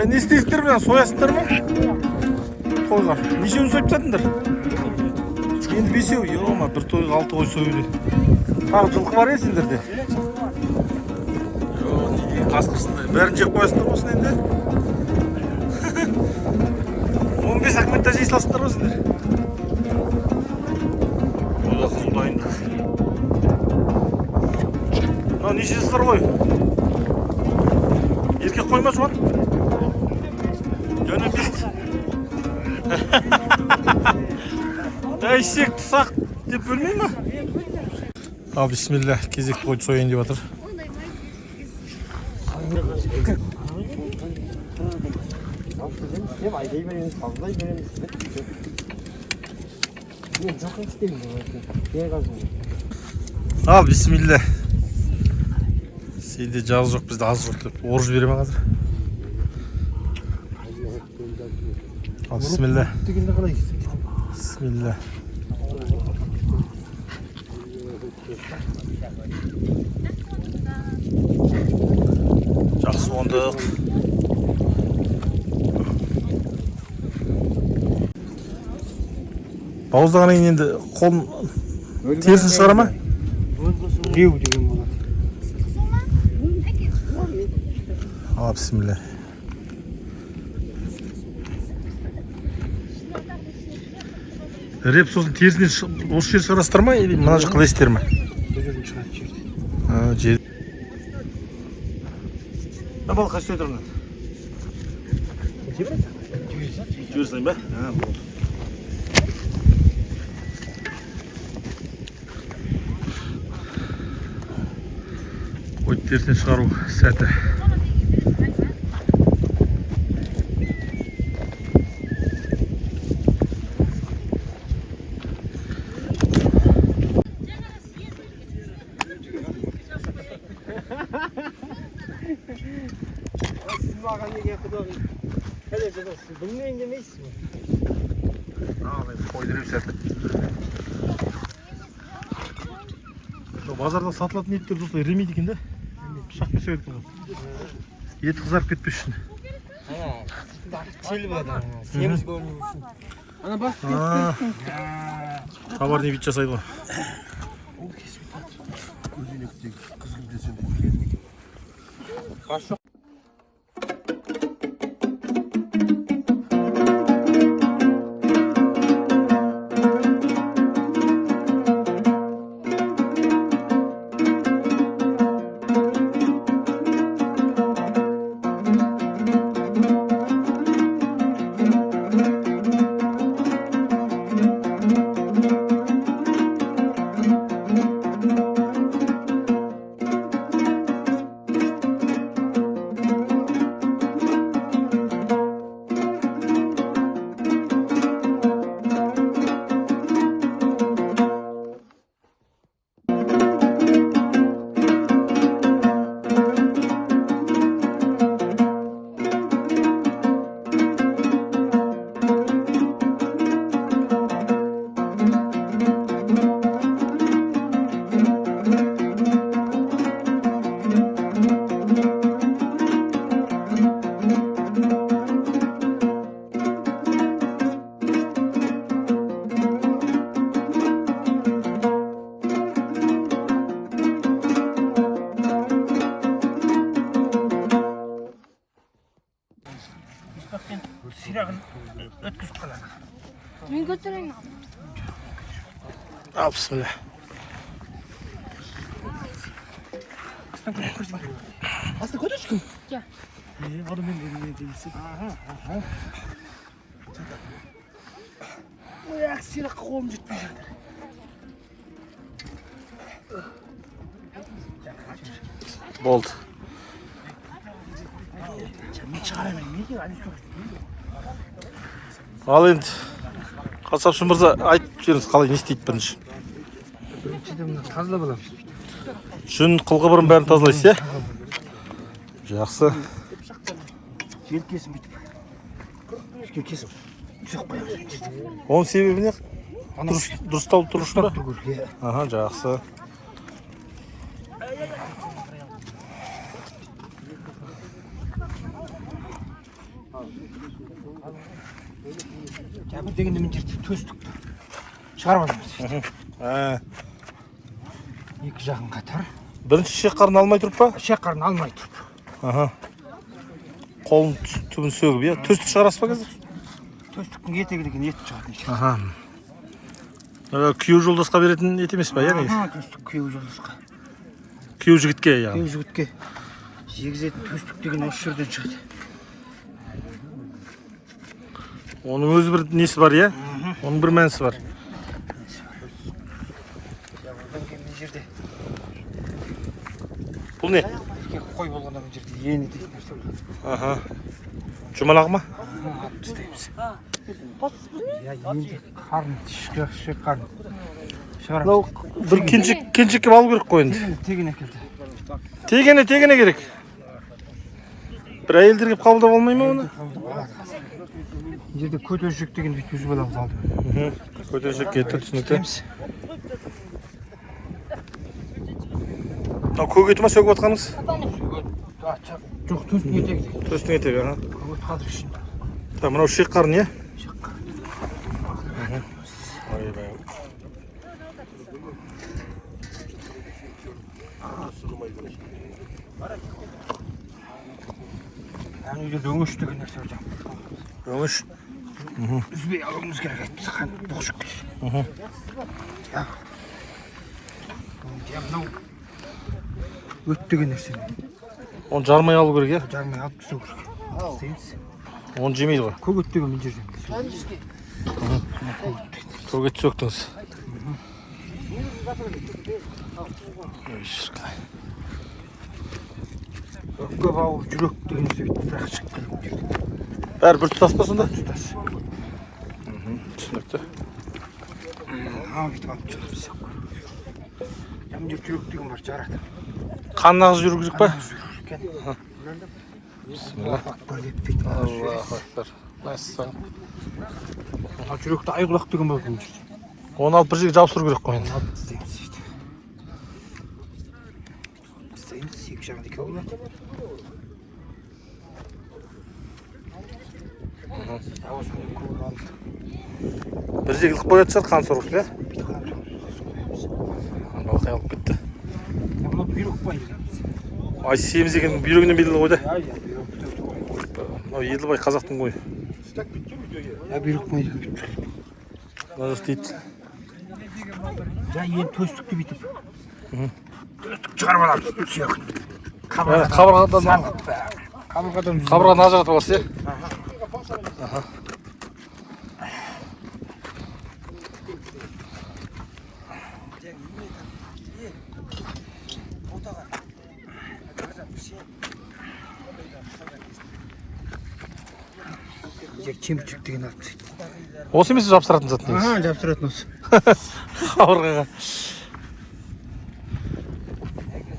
Не істейсіздер ме? Соясыңдар ма? Тойға. Нешеуін сойып тастадыңдар? Енді 5-еу. Ема, бір тойға 6 қой сойылды. Тағы жылқы бар сендерде? Қасқырсындай. Бәрін жеп қоясыңдар болсын енді? 15 акметта жей салсыңдар ба сендер? Ода қызу дайындық. Мынау неше жасар ғой? Еркек қой ма жуан? Жөне бест. Әйсек тұсақ деп бөлмей ма? Ал, бисмилля, кезекті қойды сояйын деп жатыр. Айдай береміз, фазлай береміз. Мен жақын істеймін. Ал, бисмилля. Сейде жағы жоқ, бізде аз жоқ деп. Орыз бере ма қазір? Ал, бисмилля. Бисмилля. Жақсы ондық. Бауыздаған енді қолын терісін шығара ма? Реу деген болады. Ал, бисмилля. Реп сосын терісінен осы жер шығарастыр ма? Или мына жаққа қалайсыздар ма? Бұл шығады жерде. Жер. Бал қашты өтіріңді? Жіберсің ба? Болды. Қойды терісінен шығару сәті. Маған неге құдағи? Қәле жадың, сіз білмейін демейсіз ме? Қойды реп сәті. Базарда сатылатын еттер достар еремейді екен да? Пышақпен сөйлеп болады. Ет қызарып кетпес үшін. Телі болады, семіз бөліну үшін. Ана бас Хабарный вид жасайды ғой. Ол кесіп жатыр. Көзелектегі қызыл десем де келмеген. Қашық. Сирағын өткізіп қалады. Мен көтерейін. Ал, бисмилля. Астын көтерші кім? Жа. Адаммен дейсің. Ой, әк сираққа қолым жетпей жатыр. Болды. Ал енді қасапшы мырза айтып жіберіңіз қалай не істейді бірінші? Біріншіден мына тазалап аламыз. Жүн, қылқыбырын бәрін тазалайсыз, иә? Жақсы. Желкесін бүйтіп. Желкесін түсіп қоямыз. Оның себебі не? Дұрысталып тұру үшін ба? Аха, жақсы. Жабыр дегенде мен жерде төстік шығарып аламыз. Екі жағын қатар. Бірінші ішек қарын алмай тұрып па? Ішек қарын алмай тұрып. Қолын түбін сөгіп, иә? Төстік шығарасыз ба қазір? Төстіктің етегі деген ет шығады. Күйеу жолдасқа беретін ет емес па, яғни? Төстік күйеу жолдасқа. Күйеу жігітке, яғни? Күйеу жігітке жегізетін төстік деген осы жерден шығады. Оның өзі бір несі бар, иә? Оның бір мәнісі бар. Одан кейін мына жерде Бұл не? қой болғанда мына жерде ені дейтін нәрсе болады. Жұмалақ ма? Алып тастаймыз. Енді қарын, ішек қарын шығарамыз. Бір кеншекке алу керек қой енді. Тегін әкелді. Тегене керек. Бір әйелдер келіп қабылдап алмай ма оны? Мына жерде көтершек деген бүйтіп үзіп аламыз алды. Көтершек кетті, түсінікті. Көк еті ма сөгіп отқаныңыз? Жоқ, төстің етегі. Төстің етегі, Көк қазір үшін. Мынау ішек қарын, иә? Ішек қарын. Яғни жерде өңіш деген нәрсе бар жаңағы. Өңіш? Үзбей алуымыз керек айтпаса қанып бұқшық кетеді. Мынау өт деген нәрсе. Оны жармай алу керек, иә? Жармай алып түсу керек. Істейміз. Оны жемейді ғой? Көк өт деген мен жерден. Көк ет сөктіңіз. Өкпе бауыр, жүрек деген нәрсе бірақ шығып келеді. Бәрі бір тұтас па сонда? Тұтас. Түсінікті. Бүйтіп алып шығарымыз. Мына жерде жүрек деген бар, жарады. Қан ағыз жүру керек па? Бисмилlah. Аллаху акбар. Мәссаған. Жүректі айғұлақ деген бар. Оны алып бір жерге жабыстыру керек қой енді. Алып істейміз. Істейміз, екі жағын екі болады. Бір жерге іліп қоятын шығар қан сорғысы, иә? Балқай алып кетті. Мына бүйрек бай. Ай семіз екен бүйрегінен белгілі ғой да. Мынау Еділбай қазақтың қойы. бүйрек бай деген бүйтіп. Мына дейді. Енді төстікті бүйтіп. Төстік шығарып аламыз. Сүйек. Қабырғадан ажыратып аласыз, иә? Чемпичек деген алып тастайды. Осы емес жабыстыратын зат негізі. Жабыстыратын осы. Қабырғаға.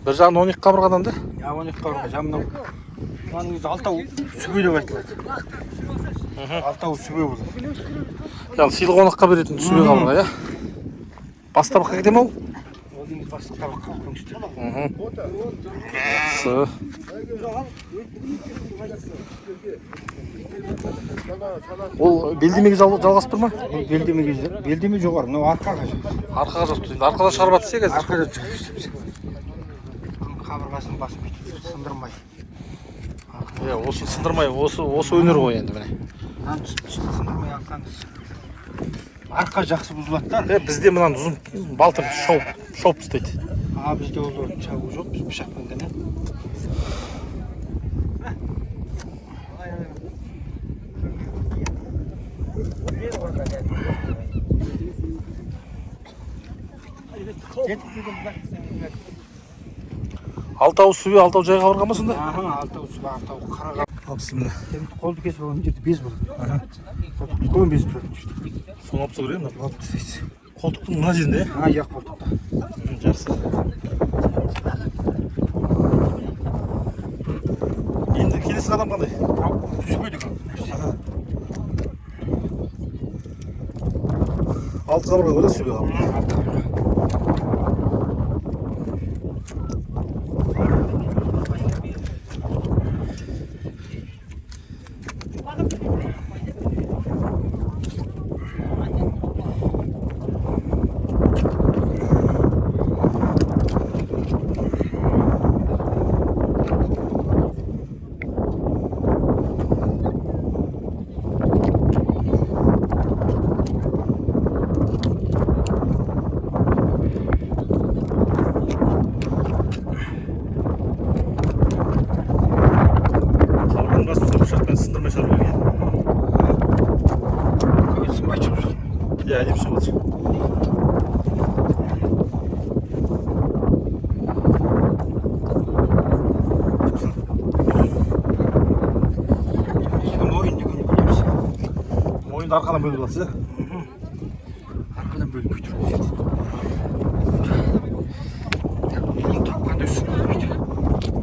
Бір жағын 12 қабырғадан да? 12 қабырға. Жамынау. Мынаның өзі алтау сүбе деп айтылады. Алтау сүбе болады. Яғни сыйлық қонаққа беретін сүбе қабырға, иә? Бас табаққа кете ме ол? Ол дейміз бастық табаққа қойыңызды. Ол белдемеге жалғасып тұр ма? Белдеме жоғары, мынау арқаға жалғасып. Арқаға жалғасып тұр. Арқадан шығарып жатсыз, иә қазір? Арқадан шығарып. Қабырғасын басып бүйтіп сындырмай. Осы сындырмай, осы өнер ғой енді міне. Сындырмай алсаңыз. Арқа жақсы бұзылады да. Бізде мынаны ұзын балтыр шауып тастайды. Бізде ол орын шабу жоқ, біз пышақпен ғана. Алтау сүбе, алтау жай қабырға ма сонда? Алтау сүбе, алтау қара қабырға. Бісміллә. Қолды кесіп алған жерде без болады. Қолтықты көң без тұрады. Соны алып тастау керек ма? Алып тастайсыз. Қолтықтың мына жерінде, Иә, қолтықта. Жақсы. Енді келесі қадам қандай? Сүбе деген нәрсе. Алты қабырға ғой да сүбе қабырға. Şimdi arkadan bölüp alsın ya. Arkadan bölüp götürüyoruz. Bunu tapkanda üstüne koydu.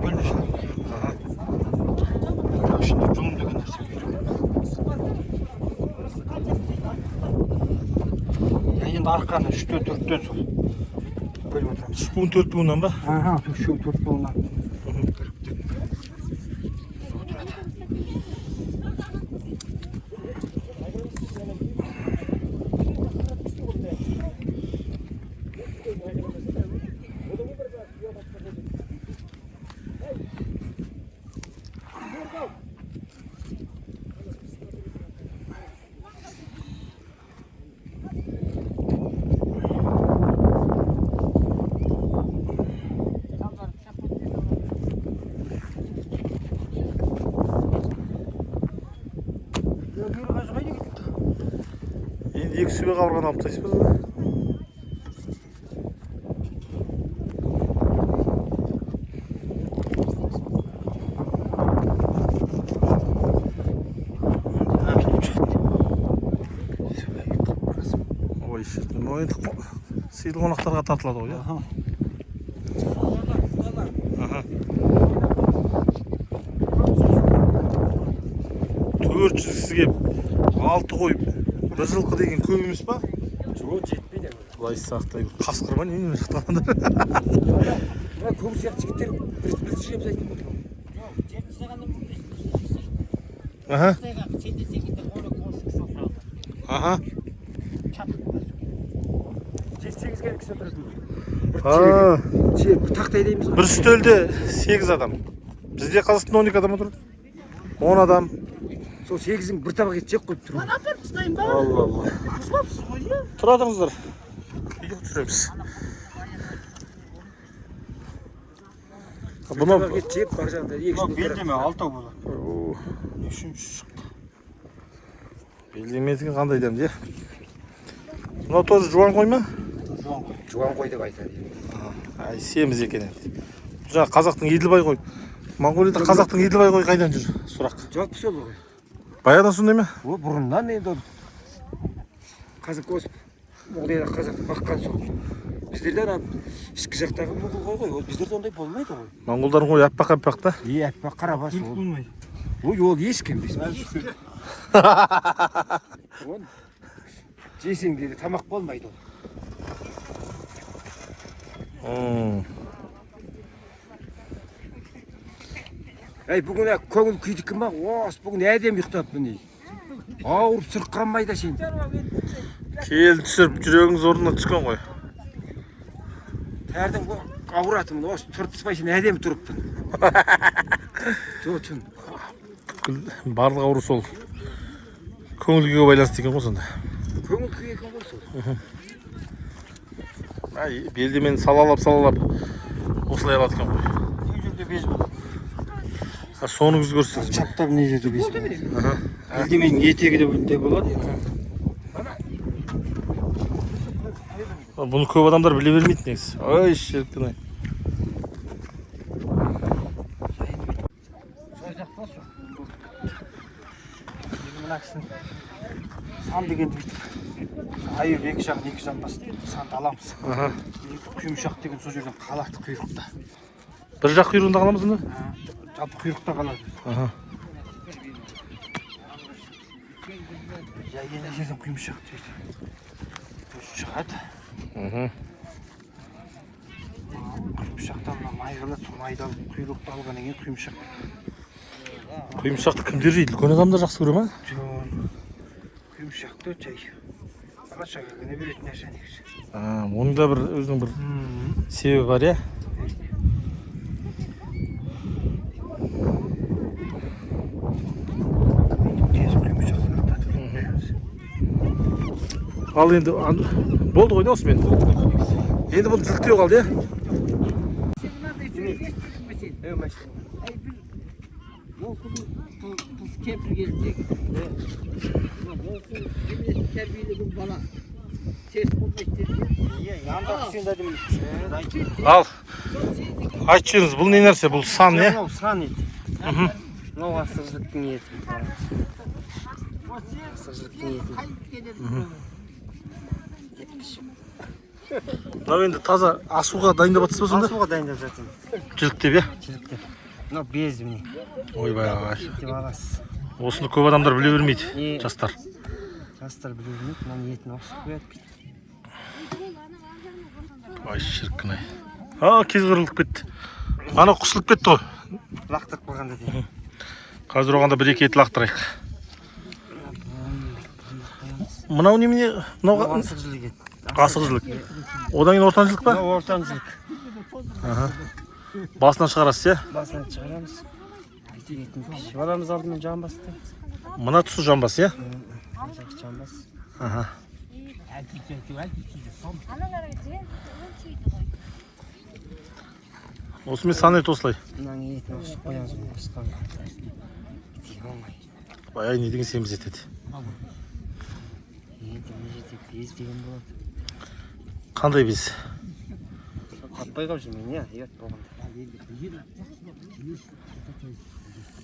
Böyle şey. Şimdi culum da gönderse ya şimdi arkadan şu dörtten sonra böyle oturalım. Bunun 4 bundan da. Aha, şu dört bundan. Endi 2 sübek avırgan alып taşıyız. Ой, ну енді сыйлы қонақтарға тартылады ғой, иә? Аха. 400 кісіге 6 қой бір жылқы деген көп емес па? Жоқ, жетпейді. Құдай сақтай, қасқыр ма немен жақтағандар? Көп сияқты жігіттер бір жеп айтып отыр. Аха. Аха. 7-8 кісі отырады. Bir taqta deymiz. Bir üstölde 8 adam. Bizde Қазақстанда 12 адам отырады. 10 адам. Сол 8-ің бір табақ ет жеп қойып тұр. Bana atar mısın ben? Allah Allah. Kızmamsın o ya. Тұрадыңыздар. Үйге түсіреміз. Bir табақ ет жеп бар жағында екінші Белдеме алтау болады. Үшінші шықты. Белдемедігі қандай дем де? Мынау тоже жуан қой ма? Жуан қой деп айтады. Ай, семіз екен енді. Жаңа қазақтың Еділбай қой. Монғолияда қазақтың Еділбай қой қайдан жүр? Сұрақ. Жоқ сол ғой. Баяғыдан сондай ма? О, бұрыннан енді ол қазақ өсіп Моңғолияда қазақты баққан сол. Біздерден ішкі жақтағы моңғол қой ғой. Ол біздерде ондай болмайды ғой. Монғолдардың қойы аппақ-аппақ та. Аппақ қара бас ол. Болмайды. Ой, ол ешкім емес. Оны жесең дейді тамақ болмайды ол. Әй, бүгін көңіл күйдікі ма? Ос, бүгін әдем ұйықтап міне. Ауырып сырққанмай да сен. Кел түсіріп жүрегіңіз орнына түскен ғой. Тәрдің ауыратымын, ос тұртыспай сен әдем тұрыппын. Жоқ, шын. Барлық ауру сол көңіл күйге байланысты екен ғой сонда. Көңіл күй екен ғой сол. Ай, белдемені салалап осылай алады екен ғой. Бұл жерде без болады. Соңыңыз көрсеңіз. Чаптап не жерде без. Белдеменің етегі де болады. Бұны көп адамдар біле бермейді негізі. Ой, шеріктен ай. Мына кісінің сан дегенді бүйтіп айыр екі жағын бастайды. Санды аламыз. Құйымшақ деген сол жерден қалады құйрықта. Бір жақ құйрығында қаламыз онда? Жалпы құйрықта қалады. Енді жерден құйымшақ дейді. Шығады. Құйымшақтан мына майғылы майдалы құйрықты алғаннан кейін құйымшақ. Құйымшақты кімдер жейді? Үлкен адамдар жақсы көре ма? Құйымшақты жай. Бала-шағаға не беретін нәрсе негізі. Оның да бір өзінің бір себебі бар, иә? Ал енді болды ғой не осымен? Енді бұны тіліктеу қалды, иә? Kız kefir gelecek. Terbiyeli bala. Ses olmayacak. Yanында кішкентай дем. Ал, айтып жіберіңіз, бұл не нәрсе? Бұл сан, иә? Мынау сан ет. Мынау асыржылықтың еті. Асықшылықтың етін. Мынау енді таза асуға дайындап жатсыз ба сонда? Асуға дайындап жатырмын. Жіліктеп, иә? Жілікті. Мынау без міне. Ойбай. Деп аласыз. Осыны көп адамдар біле бермейді, жастар. Жастар біле бермейді. Мынаның етін оқысып қояды. Ай, шіркін ай. Кез қырылып кетті. Ана құсылып кетті ғой. Лақтырып қойғанда дейді. Қазір оғанда бір-екі ет лақтырайық. Мынау немене? Мынау асық жілік ет. Асық жілік. Одан кейін ортан жілік па? Мынау ортан жілік. Басынан шығарасыз, иә? Басынан шығарамыз. Етін пішіп аламыз алдымен жамбасты. Мына тұсы жамбас, иә? Жамбас. Осымен сан ет осылай. Мынаның етін оқысып қоямыз. Осыған. Ай, не деген семіз етеді. Без деген болады. Қандай без? Қатпай қап жүрмейін, иә? Ет болғанда.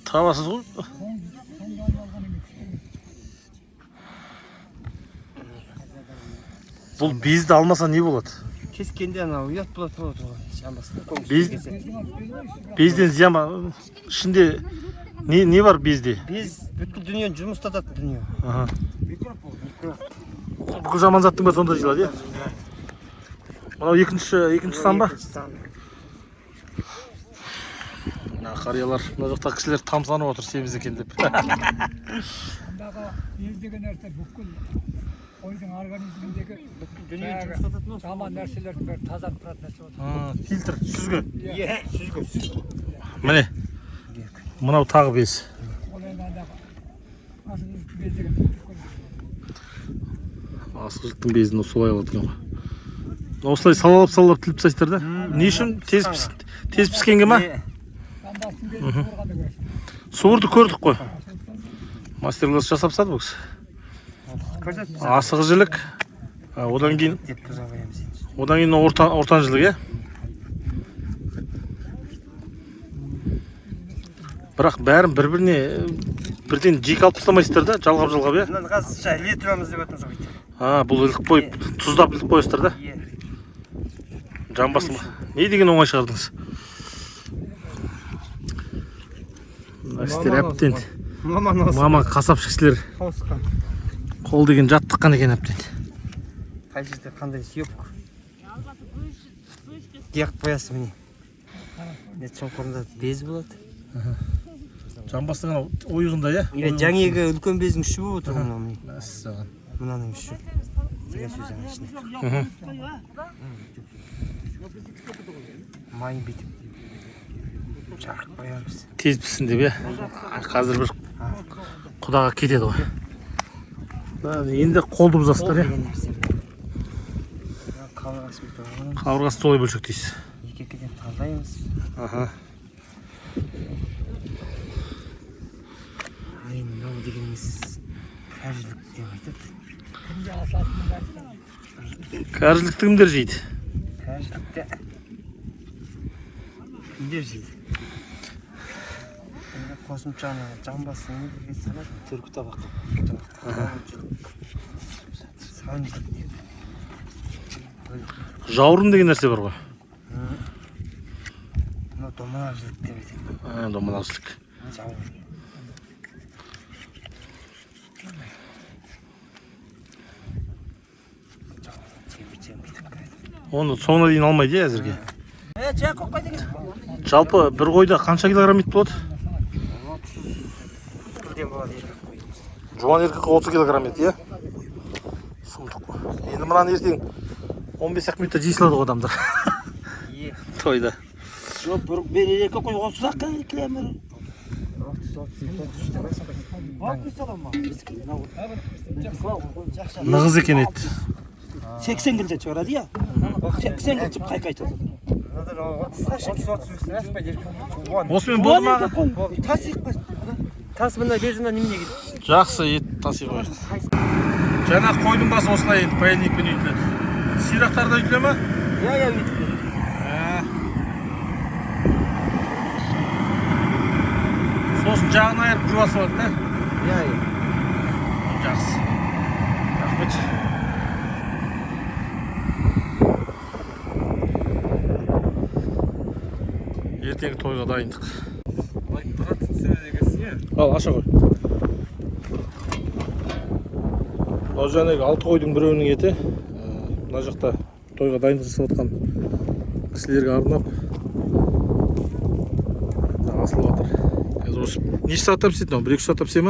Табасыз ғой? Бұл безді алмаса не болады? Кескенде анау ұят болады. Жамбасты. Безден зиян ба? Ішінде не бар безде? Без бүткіл дүниені жұмыстатады дүние. Бүкіл жаман заттың ба сонда жиылады, иә? Мынау екінші сан ба? Қариялар, мына жақта кісілер тамсанып отыр, семіз екен деп. Мұндағы без деген нәрсе бүкіл қойдың организміндегі жаман нәрселердің бәрі тазарып тұратын нәрсе болады. Фильтр, сүзгі. Иә, сүзгі. Міне, мынау тағы без. Ол енді андағы асық без деген Асықжылықтың безін солай алады екен ғой. Осылай салалап тіліп тастайсыздар да? Не үшін? Тез піскенге ма? жамбастың безін суырғанда көресің. Суырды көрдік қой. Мастер-класс жасапсады бұл кісі. Асығы жілік. Одан кейін ортан жілік, е? Бірақ бәрін бір-біріне бірден жек алып тастамайсыздар да, жалғап, е? Мынаны қазір шай іле тұрамыз деп отырмыз ғой. Бұл ілік қойып, тұздап ілік қойыстыр да? Жамбасын ба? Не деген оңай шығардыңыз? Әстер әптен. Мама қасапшы кісілер. Қол деген жаттыққан екен әптен. Қай жерде қандай съебка. Деяқ қоясы міне. Нет шоңқырында без болады. Жамбастың ойығында, е? Жаңегі үлкен бездің үші болып отыр мынау міне. Мәссаған. Мынаның үші. Деген сөздің ішінде. Майын бетіп. Жарық қоярмыз. Тез пісін деп, е? Қазір бір құдаға кетеді ғой. Енді қолды бұзасыздар, е? Қабырғасын солай бөлшектейсіз. Екі-екіден талдаймыз. Мынау дегеніміз кәржілік деп айтады. Кәржілікті кімдер жейді? Кәржілікті кімдер жейді? Қосымшаны жамбасын неге салады? Түркі табақ. Жаурын деген нәрсе бар ғой? Мынау домалақшылық деп айтады. Домалақшылық. Жаурын. Оны соңына дейін алмайды, әзірге. Жалпы бір қойда қанша килограмм ет болады? 30 болады. Жуан еркек 30 килограмм ет, е? Сұмдық қой. Енді мынаны ертең 15 минутта жей салады ғой адамдар. Тойда. Жоқ, бір еркек қой 30-ақ километр. 30 Нығыз екен ет. 80 гілже шығарады, я? 80 гілже қайқайтады. Осымен болды ма? Тас мына бержімнен немене келді? Жақсы ет таси қойды. Жаңа қойдың басы осылай еді, паяльникпен үйтіледі. Сирақтарда үйтіле ма? Иә, үйтіледі. Сосын жағын айырып жуасы болады, да? Иә. Жақсы. Рахмет. Ертеңгі тойға дайындық. Ал, аша қой. Мынау жаңағы 6 қойдың біреуінің еті. Мына жақта тойға дайындық жасап жатқан кісілерге арнап асылып жатыр. Қазір осы неше сағаттап істейді мынау? 1-2 сағаттап істей ме?